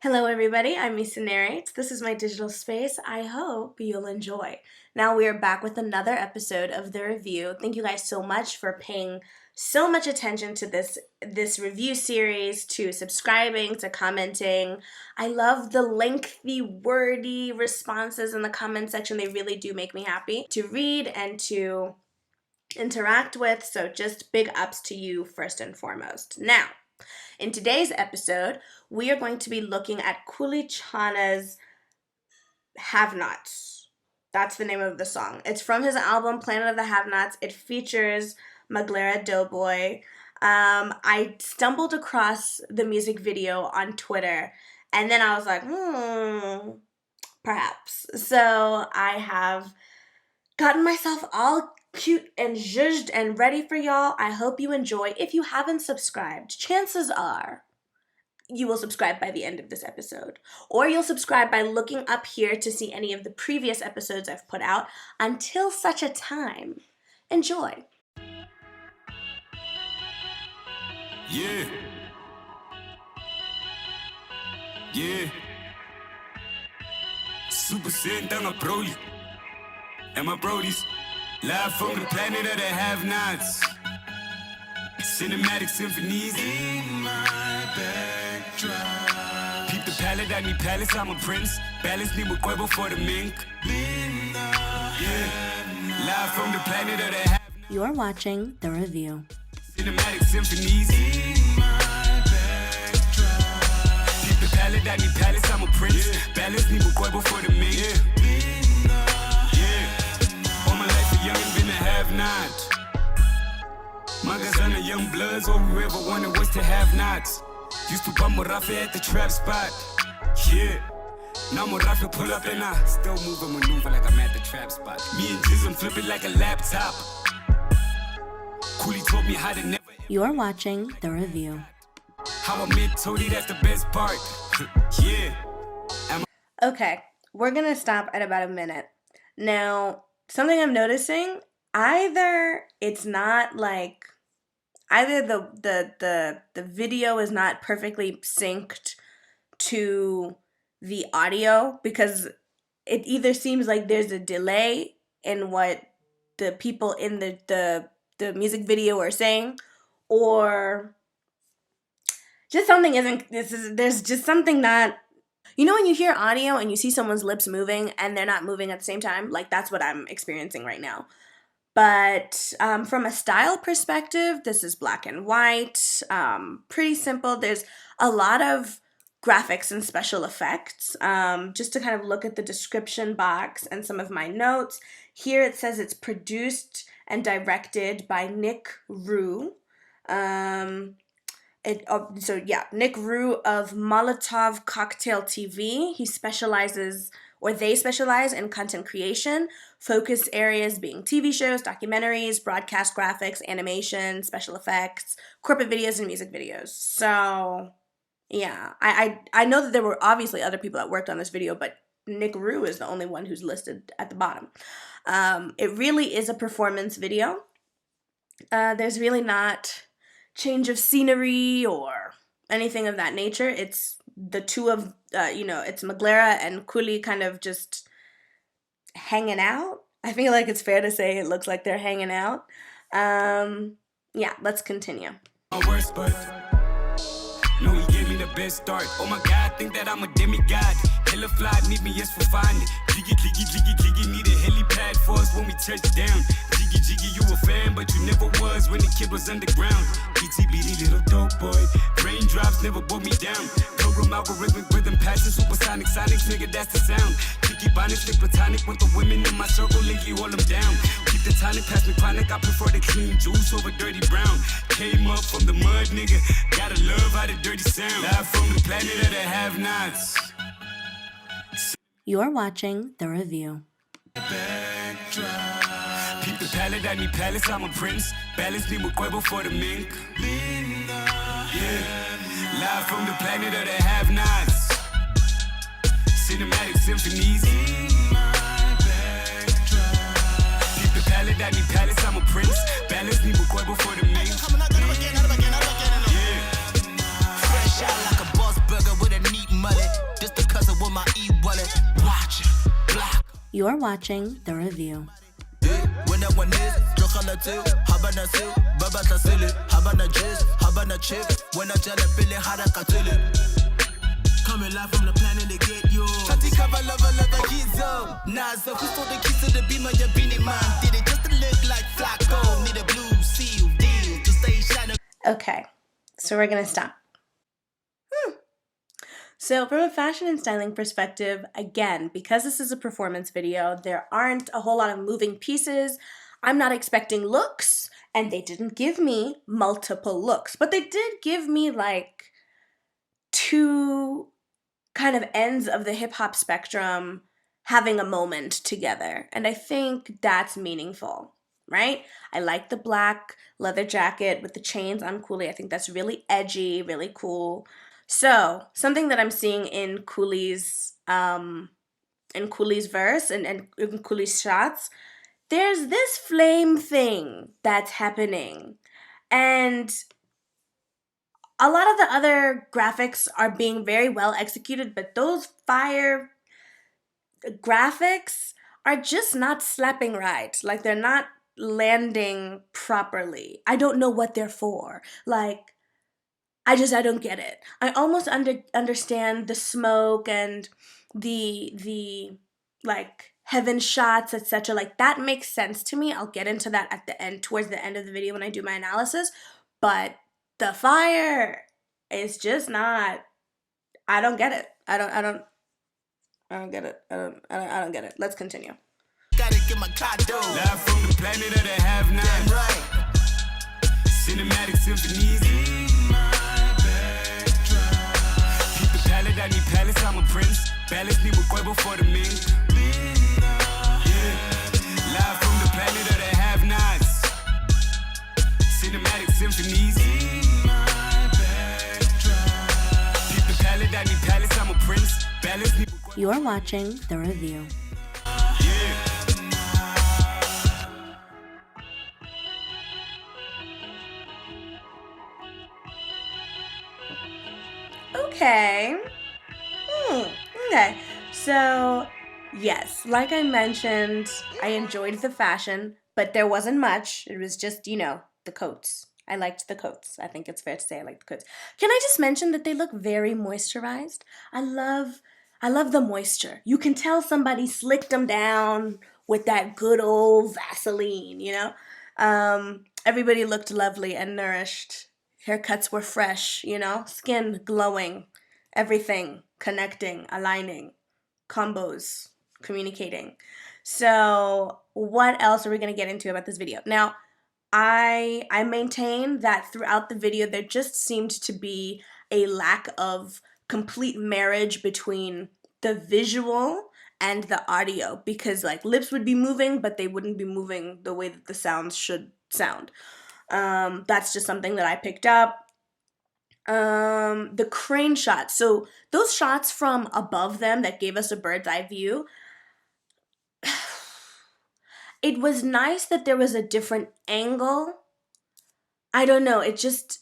Hello everybody, I'm Misa Narrates. This is my digital space. I hope you'll enjoy. Now we are back with another episode of the review. Thank you guys so much for paying so much attention to this review series, to subscribing, to commenting. I love the lengthy, wordy responses in the comment section. They really do make me happy to read and to interact with, so just big ups to you first and foremost. Now, in today's episode, we are going to be looking at Khuli Chana's Havenots. That's the name of the song. It's from his album Planet of the Havenots. It features Maglera Doe Boy. I stumbled across the music video on Twitter, and then I was like, perhaps. So I have gotten myself all cute and zhuzhed and ready for y'all. I hope you enjoy. If you haven't subscribed, chances are you will subscribe by the end of this episode. Or you'll subscribe by looking up here to see any of the previous episodes I've put out. Until such a time, enjoy. Yeah. Super sitting down a broly. And my brodies. Live from the planet of the have-nots. Cinematic symphonies in my backdrop. Peep the palette, I need palace, I'm a prince. Balance need Cuervo for the mink. Yeah. Live from the planet of the have-nots. You're watching the review. Cinematic symphonies in my backdrop. Peep the palette, I need palace, I'm a prince. Balance need Cuervo for the mink. Not. My guys on the young bloods, all we ever wanted was to have nots. Used to bum Rafa at the trap spot. Yeah. Now Rafa pull up and I still move and maneuver like I'm at the trap spot. Me and Jism flip it like a laptop. Khuli told me how to never. You're watching the review. How I met Tody, that's the best part. Yeah. Okay, we're gonna stop at about a minute. Now, something I'm noticing. Either it's not like, either the video is not perfectly synced to the audio, because it either seems like there's a delay in what the people in the music video are saying, or just something there's just something not, you know when you hear audio and you see someone's lips moving and they're not moving at the same time? Like, that's what I'm experiencing right now. But from a style perspective, this is black and white, pretty simple. There's a lot of graphics and special effects. Just to kind of look at the description box and some of my notes, here it says it's produced and directed by Nick Rue. Nick Rue of Molotov Cocktail TV. They specialize in content creation, focus areas being TV shows, documentaries, broadcast graphics, animation, special effects, corporate videos, and music videos. So, yeah, I know that there were obviously other people that worked on this video, but Nick Rue is the only one who's listed at the bottom. It really is a performance video. There's really not change of scenery or anything of that nature. It's the two of, it's Maglera and Khuli kind of just hanging out. I feel like it's fair to say it looks like they're hanging out. Yeah, let's continue. My worst, but no, he gave me the best start. Oh my God, think that I'm a demigod. Hella fly, meet me, yes, for finding. Jiggy, need a helipad for us when we touch down. Jiggy, you a fan, but you never was when the kid was underground. BTBD, little dope boy. Raindrops never brought me down. Program algorithmic rhythm, passion, supersonic, sonics, nigga, that's the sound. Kiki bonnet, stick platonic with the women in my circle, link you all them down. Keep the tonic, pass me chronic, I prefer the clean juice over dirty brown. Came up from the mud, nigga, gotta love how the dirty sound. Live from the planet of the have-nots. You're watching the review. Backdrop. Peep the palette, I need palace, I'm a prince. Balance need Cuervo for the mink. Yeah. Live from the planet of the have-nots. Cinematic symphonies in my backdrop. Peep the palette, I need palace, I'm a prince. Balance need Cuervo for the mink. Yeah. Fresh out like a boss burger with a neat mullet. my e-wallet. Watch it, block. You're watching The Review. When that one is, Jokala too, Habana too, Babata silly, Habana jizz, Habana chip, when I tell a Billy Harakatili. Coming live from the planet to get you. Tati cover lover, Gizo. Naza, who stole the keys to the beamer, your beanie man? Did it just to look like Flacco? Need a blue seal deal to stay shining. Okay, so we're gonna stop. So from a fashion and styling perspective, again, because this is a performance video, there aren't a whole lot of moving pieces. I'm not expecting looks, and they didn't give me multiple looks, but they did give me like two kind of ends of the hip hop spectrum having a moment together. And I think that's meaningful, right? I like the black leather jacket with the chains on Khuli. I think that's really edgy, really cool. So something that I'm seeing in Khuli's verse and in Khuli's shots, there's this flame thing that's happening. And a lot of the other graphics are being very well executed, but those fire graphics are just not slapping right. Like, they're not landing properly. I don't know what they're for. Like, I don't get it. I almost understand the smoke and the like heaven shots, etc. Like, that makes sense to me. I'll get into that at the end, towards the end of the video when I do my analysis. But the fire is just not. I don't get it. I don't get it. I don't get it. Let's continue. Gotta get my condo. Live from the planet of the Havenots. Right. Cinematic symphonies. I need palace, I'm a prince. Balance me with Quavo for the ming. Yeah. Live from the planet of the have-nots. Cinematic symphonies. Keep the palette, I need palace, I'm a prince. Balance me with Quavo. You are watching The Review. Yeah. Okay. Okay. So, yes, like I mentioned, I enjoyed the fashion, but there wasn't much. It was just, the coats. I liked the coats. I think it's fair to say I liked the coats. Can I just mention that they look very moisturized? I love the moisture. You can tell somebody slicked them down with that good old Vaseline, Everybody looked lovely and nourished. Haircuts were fresh, skin glowing, everything connecting, aligning, combos, communicating. So what else are we going to get into about this video? Now, I maintain that throughout the video, there just seemed to be a lack of complete marriage between the visual and the audio, because like lips would be moving, but they wouldn't be moving the way that the sounds should sound. That's just something that I picked up. The crane shots. So those shots from above them that gave us a bird's eye view, it was nice that there was a different angle. I don't know. It was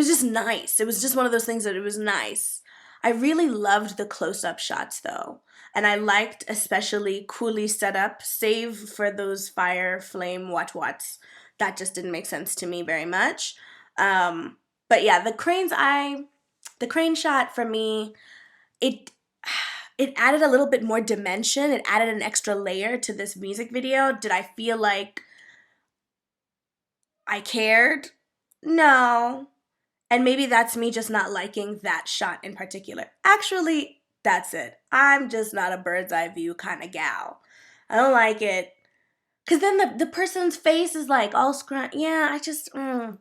just nice. It was just one of those things that it was nice. I really loved the close-up shots though. And I liked especially Khuli's setup, save for those fire flame what-whats. That just didn't make sense to me very much. But yeah, the crane shot for me, it added a little bit more dimension. It added an extra layer to this music video. Did I feel like I cared? No. And maybe that's me just not liking that shot in particular. Actually, that's it. I'm just not a bird's eye view kind of gal. I don't like it. Because then the person's face is like all scrunched. Yeah, I just... And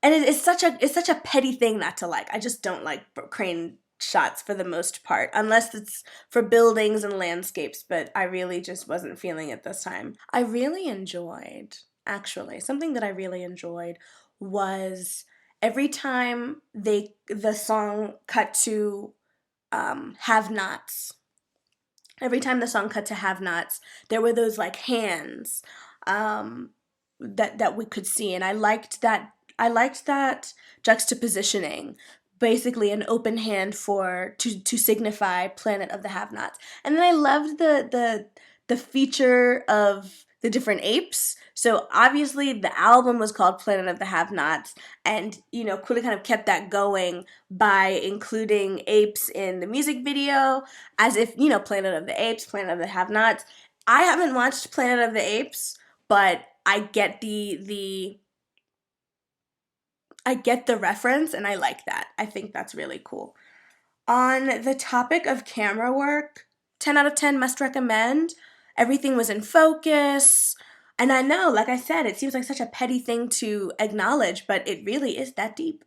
it's such a petty thing not to like. I just don't like crane shots for the most part, unless it's for buildings and landscapes, but I really just wasn't feeling it this time. I really enjoyed, actually, something that I really enjoyed was every time the song cut to Have-Nots. Every time the song cut to Have-Nots, there were those like hands that we could see, and I liked that juxtapositioning basically an open hand for to signify Planet of the Have-Nots. And then I loved the feature of the different apes. So obviously the album was called Planet of the Have-Nots, and Khuli kind of kept that going by including apes in the music video, as if Planet of the Apes, Planet of the Have-Nots. I haven't watched Planet of the Apes, but I get the reference, and I like that. I think that's really cool. On the topic of camera work, 10 out of 10 must recommend. Everything was in focus. And I know, like I said, it seems like such a petty thing to acknowledge, but it really is that deep.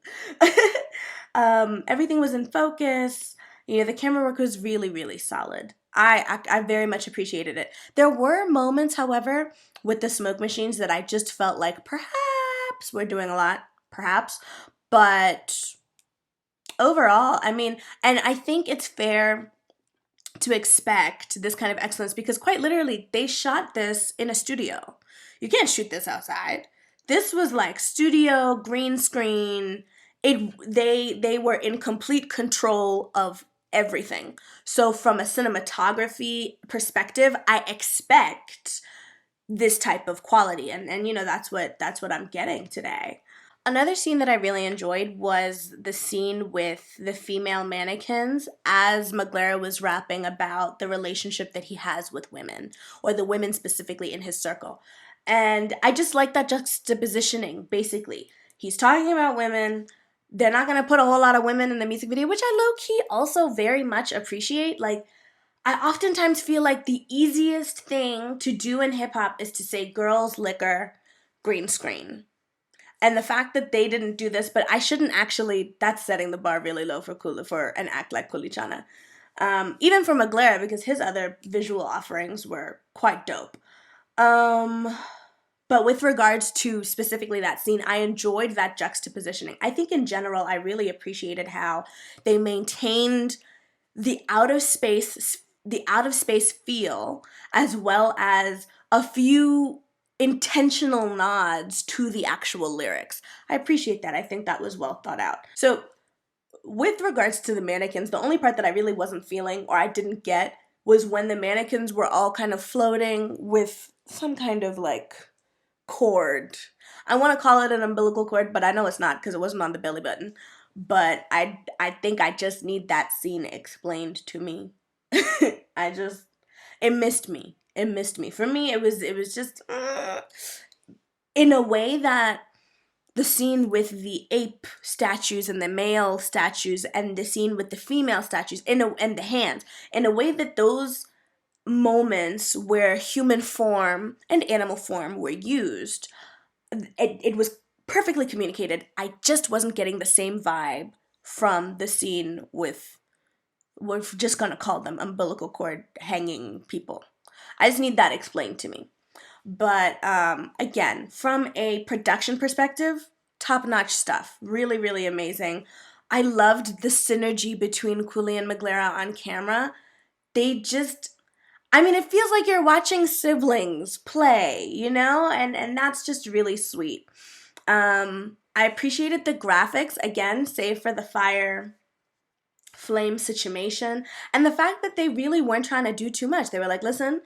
Everything was in focus. The camera work was really, really solid. I very much appreciated it. There were moments, however, with the smoke machines that I just felt like perhaps we're doing a lot, perhaps. But overall, and I think it's fair to expect this kind of excellence because quite literally, they shot this in a studio. You can't shoot this outside. This was like studio, green screen. They were in complete control of everything. So from a cinematography perspective, I expect this type of quality, and that's what I'm getting today. Another scene that I really enjoyed was the scene with the female mannequins as Maglera was rapping about the relationship that he has with women, or the women specifically in his circle. And I just like that juxtapositioning, basically. He's talking about women. They're not going to put a whole lot of women in the music video, which I low-key also very much appreciate. Like, I oftentimes feel like the easiest thing to do in hip-hop is to say girls, liquor, green screen. And the fact that they didn't do this, but I shouldn't actually, that's setting the bar really low for an act like Khuli Chana. Even for Maglera, because his other visual offerings were quite dope. But with regards to specifically that scene, I enjoyed that juxtapositioning. I think in general, I really appreciated how they maintained the out of space feel, as well as a few intentional nods to the actual lyrics. I appreciate that. I think that was well thought out. So with regards to the mannequins, the only part that I really wasn't feeling or I didn't get was when the mannequins were all kind of floating with some kind of like cord. I want to call it an umbilical cord, but I know it's not because it wasn't on the belly button. But I think I just need that scene explained to me. It missed me. It missed me. For me, it was just in a way that the scene with the ape statues and the male statues and the scene with the female statues and the hands, in a way that those moments where human form and animal form were used, it was perfectly communicated. I just wasn't getting the same vibe from the scene with, we're just gonna call them umbilical cord hanging people. I just need that explained to me. But again, from a production perspective, top-notch stuff. Really, really amazing. I loved the synergy between Khuli and Maglera on camera. They just, it feels like you're watching siblings play, and that's just really sweet. I appreciated the graphics, again, save for the fire flame situation, and the fact that they really weren't trying to do too much. They were like, listen,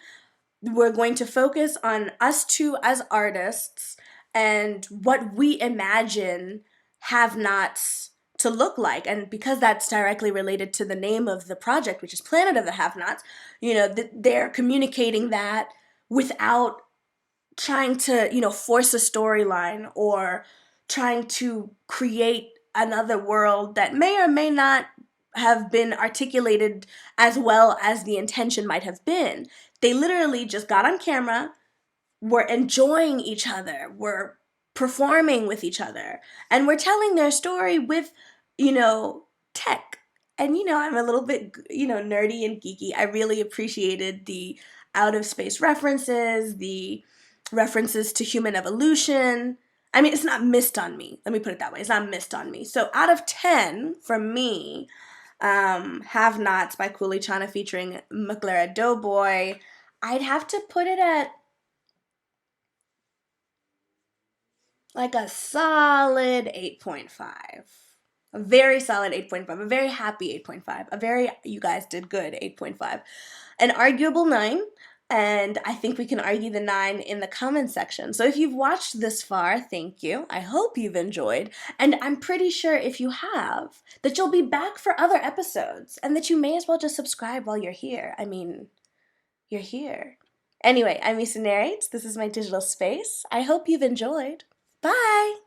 we're going to focus on us two as artists and what we imagine have-nots to look like. And because that's directly related to the name of the project, which is Planet of the Have-Nots, they're communicating that without trying to, force a storyline or trying to create another world that may or may not have been articulated as well as the intention might have been. They literally just got on camera, were enjoying each other, were performing with each other, and were telling their story with, tech. And, I'm a little bit, nerdy and geeky. I really appreciated the out of space references, the references to human evolution. It's not missed on me. Let me put it that way. It's not missed on me. So out of 10, for me, Have-Nots by Khuli Chana featuring Maglera Doe Boy, I'd have to put it at like a solid 8.5. A very solid 8.5, a very happy 8.5, a very you guys did good 8.5. An arguable 9, and I think we can argue the 9 in the comment section. So if you've watched this far, thank you. I hope you've enjoyed, and I'm pretty sure if you have, that you'll be back for other episodes, and that you may as well just subscribe while you're here. I mean, you're here. Anyway, I'm Issa Narrates. This is my digital space. I hope you've enjoyed. Bye!